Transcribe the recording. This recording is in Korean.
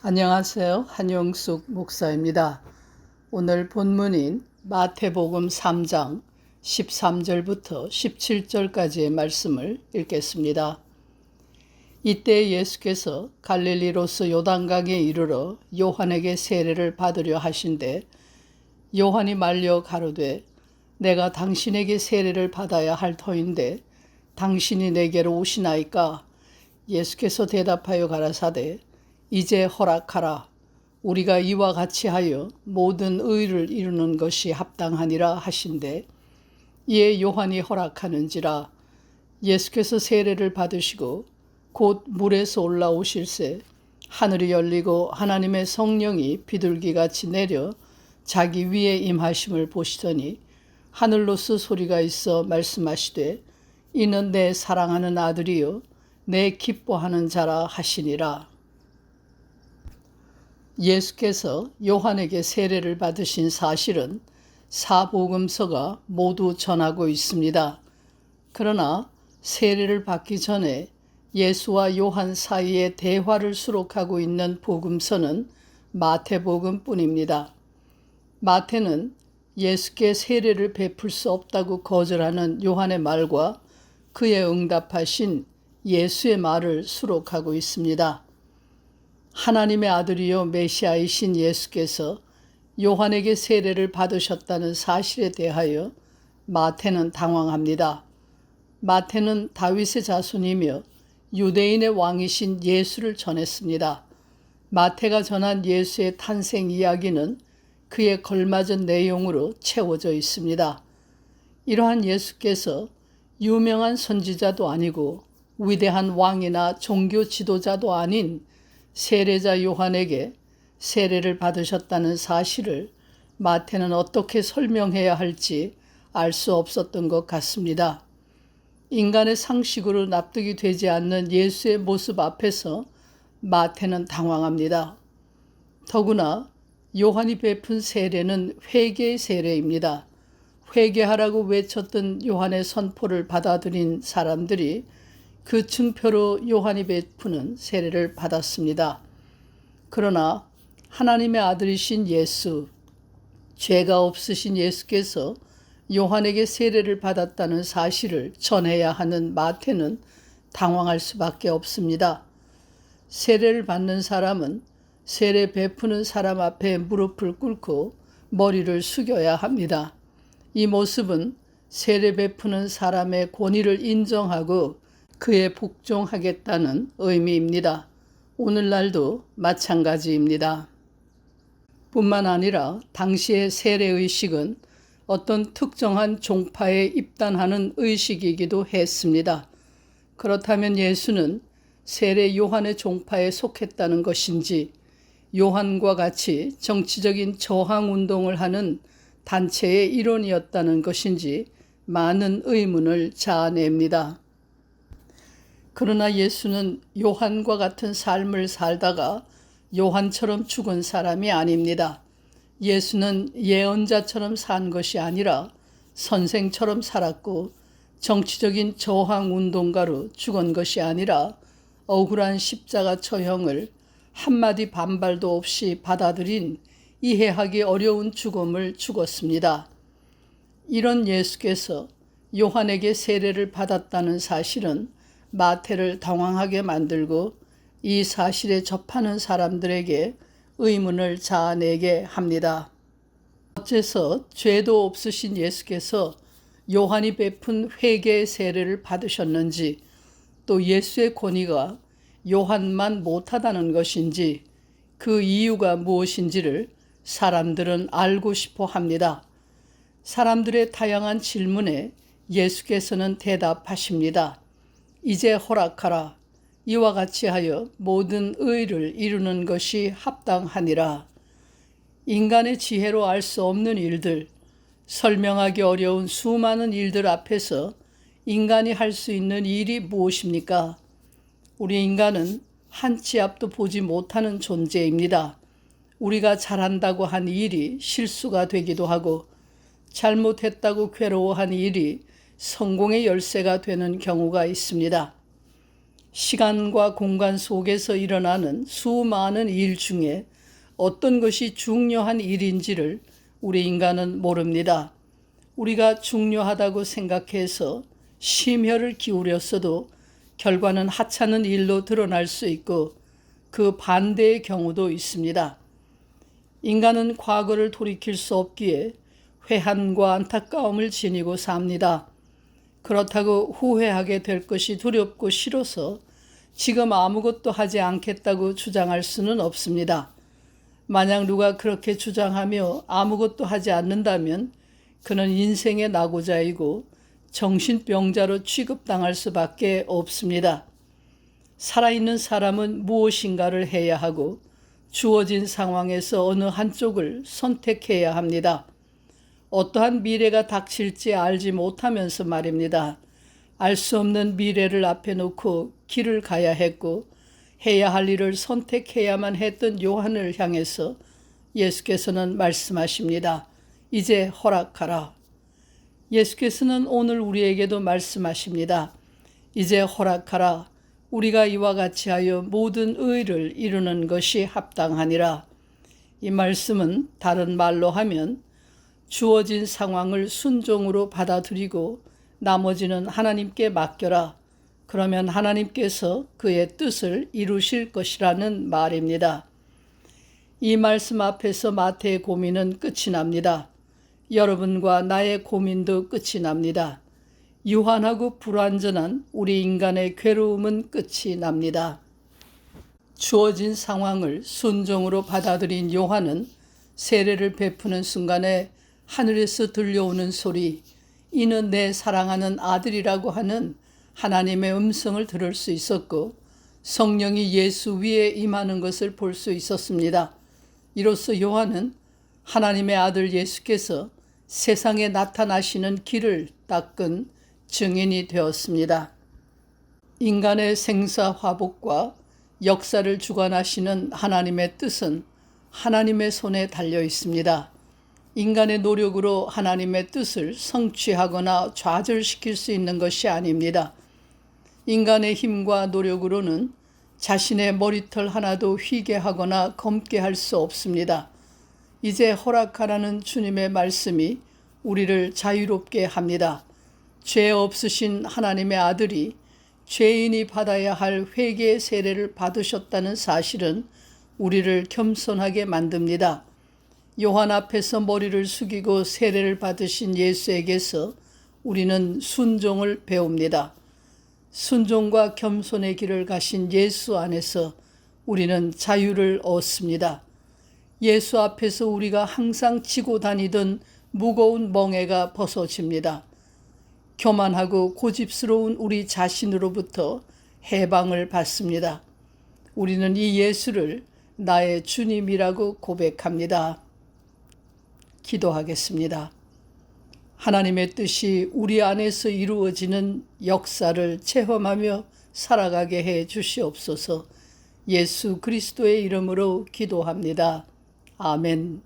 안녕하세요. 한영숙 목사입니다. 오늘 본문인 마태복음 3장 13절부터 17절까지의 말씀을 읽겠습니다. 이때 예수께서 갈릴리로서 요단강에 이르러 요한에게 세례를 받으려 하신대 요한이 말려 가로되 내가 당신에게 세례를 받아야 할 터인데 당신이 내게로 오시나이까? 예수께서 대답하여 가라사대 이제 허락하라. 우리가 이와 같이 하여 모든 의를 이루는 것이 합당하니라 하신대 이에 요한이 허락하는지라. 예수께서 세례를 받으시고 곧 물에서 올라오실새 하늘이 열리고 하나님의 성령이 비둘기같이 내려 자기 위에 임하심을 보시더니 하늘로서 소리가 있어 말씀하시되 이는 내 사랑하는 아들이요 내 기뻐하는 자라 하시니라. 예수께서 요한에게 세례를 받으신 사실은 사복음서가 모두 전하고 있습니다. 그러나 세례를 받기 전에 예수와 요한 사이의 대화를 수록하고 있는 복음서는 마태복음뿐입니다. 마태는 예수께 세례를 베풀 수 없다고 거절하는 요한의 말과 그에 응답하신 예수의 말을 수록하고 있습니다. 하나님의 아들이요 메시아이신 예수께서 요한에게 세례를 받으셨다는 사실에 대하여 마태는 당황합니다. 마태는 다윗의 자손이며 유대인의 왕이신 예수를 전했습니다. 마태가 전한 예수의 탄생 이야기는 그에 걸맞은 내용으로 채워져 있습니다. 이러한 예수께서 유명한 선지자도 아니고 위대한 왕이나 종교 지도자도 아닌 세례자 요한에게 세례를 받으셨다는 사실을 마태는 어떻게 설명해야 할지 알 수 없었던 것 같습니다. 인간의 상식으로 납득이 되지 않는 예수의 모습 앞에서 마태는 당황합니다. 더구나 요한이 베푼 세례는 회개의 세례입니다. 회개하라고 외쳤던 요한의 선포를 받아들인 사람들이 그 증표로 요한이 베푸는 세례를 받았습니다. 그러나 하나님의 아들이신 예수, 죄가 없으신 예수께서 요한에게 세례를 받았다는 사실을 전해야 하는 마태는 당황할 수밖에 없습니다. 세례를 받는 사람은 세례 베푸는 사람 앞에 무릎을 꿇고 머리를 숙여야 합니다. 이 모습은 세례 베푸는 사람의 권위를 인정하고 그에 복종하겠다는 의미입니다. 오늘날도 마찬가지입니다. 뿐만 아니라 당시의 세례의식은 어떤 특정한 종파에 입단하는 의식이기도 했습니다. 그렇다면 예수는 세례 요한의 종파에 속했다는 것인지 요한과 같이 정치적인 저항운동을 하는 단체의 일원이었다는 것인지 많은 의문을 자아냅니다. 그러나 예수는 요한과 같은 삶을 살다가 요한처럼 죽은 사람이 아닙니다. 예수는 예언자처럼 산 것이 아니라 선생처럼 살았고 정치적인 저항운동가로 죽은 것이 아니라 억울한 십자가 처형을 한마디 반발도 없이 받아들인 이해하기 어려운 죽음을 죽었습니다. 이런 예수께서 요한에게 세례를 받았다는 사실은 마태를 당황하게 만들고 이 사실에 접하는 사람들에게 의문을 자아내게 합니다. 어째서 죄도 없으신 예수께서 요한이 베푼 회개의 세례를 받으셨는지 또 예수의 권위가 요한만 못하다는 것인지 그 이유가 무엇인지를 사람들은 알고 싶어 합니다. 사람들의 다양한 질문에 예수께서는 대답하십니다. 이제 허락하라. 이와 같이 하여 모든 의를 이루는 것이 합당하니라. 인간의 지혜로 알 수 없는 일들, 설명하기 어려운 수많은 일들 앞에서 인간이 할 수 있는 일이 무엇입니까? 우리 인간은 한 치 앞도 보지 못하는 존재입니다. 우리가 잘한다고 한 일이 실수가 되기도 하고 잘못했다고 괴로워한 일이 성공의 열쇠가 되는 경우가 있습니다. 시간과 공간 속에서 일어나는 수많은 일 중에 어떤 것이 중요한 일인지를 우리 인간은 모릅니다. 우리가 중요하다고 생각해서 심혈을 기울였어도 결과는 하찮은 일로 드러날 수 있고 그 반대의 경우도 있습니다. 인간은 과거를 돌이킬 수 없기에 회한과 안타까움을 지니고 삽니다. 그렇다고 후회하게 될 것이 두렵고 싫어서 지금 아무것도 하지 않겠다고 주장할 수는 없습니다. 만약 누가 그렇게 주장하며 아무것도 하지 않는다면 그는 인생의 낙오자이고 정신병자로 취급당할 수밖에 없습니다. 살아있는 사람은 무엇인가를 해야 하고 주어진 상황에서 어느 한쪽을 선택해야 합니다. 어떠한 미래가 닥칠지 알지 못하면서 말입니다. 알 수 없는 미래를 앞에 놓고 길을 가야 했고 해야 할 일을 선택해야만 했던 요한을 향해서 예수께서는 말씀하십니다. 이제 허락하라. 예수께서는 오늘 우리에게도 말씀하십니다. 이제 허락하라. 우리가 이와 같이 하여 모든 의를 이루는 것이 합당하니라. 이 말씀은 다른 말로 하면 주어진 상황을 순종으로 받아들이고 나머지는 하나님께 맡겨라. 그러면 하나님께서 그의 뜻을 이루실 것이라는 말입니다. 이 말씀 앞에서 마태의 고민은 끝이 납니다. 여러분과 나의 고민도 끝이 납니다. 유한하고 불완전한 우리 인간의 괴로움은 끝이 납니다. 주어진 상황을 순종으로 받아들인 요한은 세례를 베푸는 순간에 하늘에서 들려오는 소리, 이는 내 사랑하는 아들이라고 하는 하나님의 음성을 들을 수 있었고 성령이 예수 위에 임하는 것을 볼 수 있었습니다. 이로써 요한은 하나님의 아들 예수께서 세상에 나타나시는 길을 닦은 증인이 되었습니다. 인간의 생사화복과 역사를 주관하시는 하나님의 뜻은 하나님의 손에 달려 있습니다. 인간의 노력으로 하나님의 뜻을 성취하거나 좌절시킬 수 있는 것이 아닙니다. 인간의 힘과 노력으로는 자신의 머리털 하나도 휘게 하거나 검게 할 수 없습니다. 이제 허락하라는 주님의 말씀이 우리를 자유롭게 합니다. 죄 없으신 하나님의 아들이 죄인이 받아야 할 회개의 세례를 받으셨다는 사실은 우리를 겸손하게 만듭니다. 요한 앞에서 머리를 숙이고 세례를 받으신 예수에게서 우리는 순종을 배웁니다. 순종과 겸손의 길을 가신 예수 안에서 우리는 자유를 얻습니다. 예수 앞에서 우리가 항상 지고 다니던 무거운 멍에가 벗어집니다. 교만하고 고집스러운 우리 자신으로부터 해방을 받습니다. 우리는 이 예수를 나의 주님이라고 고백합니다. 기도하겠습니다. 하나님의 뜻이 우리 안에서 이루어지는 역사를 체험하며 살아가게 해 주시옵소서. 예수 그리스도의 이름으로 기도합니다. 아멘.